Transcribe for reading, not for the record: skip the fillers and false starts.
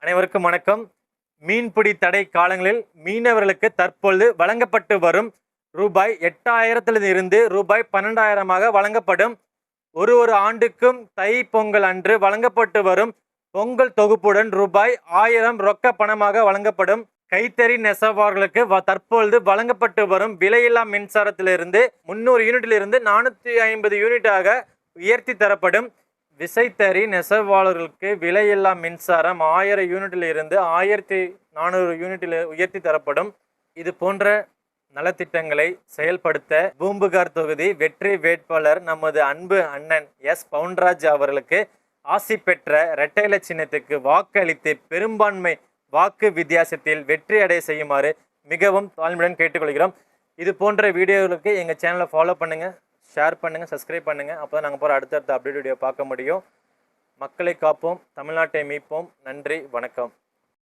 அனைவருக்கும் வணக்கம். மீன்பிடி தடை காலங்களில் மீனவர்களுக்கு தற்பொழுது வழங்கப்பட்டு வரும் ரூபாய் 8,000 இருந்து ரூபாய் 12,000 வழங்கப்படும். ஒரு ஆண்டுக்கும் தை பொங்கல் அன்று வழங்கப்பட்டு வரும் பொங்கல் தொகுப்புடன் ரூபாய் 1000 ரொக்க பணமாக வழங்கப்படும். கைத்தறி நெசவாளர்களுக்கு தற்பொழுது வழங்கப்பட்டு வரும் விலையில்லா மின்சாரத்திலிருந்து 300 யூனிட்டிலிருந்து 450 யூனிட்டாக உயர்த்தி தரப்படும். விசைத்தறி நெசவாளர்களுக்கு விலையில்லா மின்சாரம் 1000 யூனிட்டில் இருந்து 1400 யூனிட்டில் உயர்த்தி தரப்படும். இது போன்ற நலத்திட்டங்களை செயல்படுத்த பூம்புகார் தொகுதி வெற்றி வேட்பாளர் நமது அன்பு அண்ணன் எஸ் பவுன்ராஜ் அவர்களுக்கு ஆசி பெற்ற இரட்டை இலை சின்னத்துக்கு வாக்களித்து பெரும்பான்மை வாக்கு வித்தியாசத்தில் வெற்றி அடைய செய்யுமாறு மிகவும் தாழ்மையுடன் கேட்டுக்கொள்கிறோம். இது போன்ற வீடியோகளுக்கு எங்கள் சேனலை ஃபாலோ பண்ணுங்கள், ஷேர் பண்ணுங்கள், சப்ஸ்கிரைப் பண்ணுங்கள். அப்போ தான் நாங்கள் போகிற அடுத்தடுத்த அப்டேட் வீடியோ பார்க்க முடியும். மக்களை காப்போம், தமிழ்நாட்டை மீட்போம். நன்றி, வணக்கம்.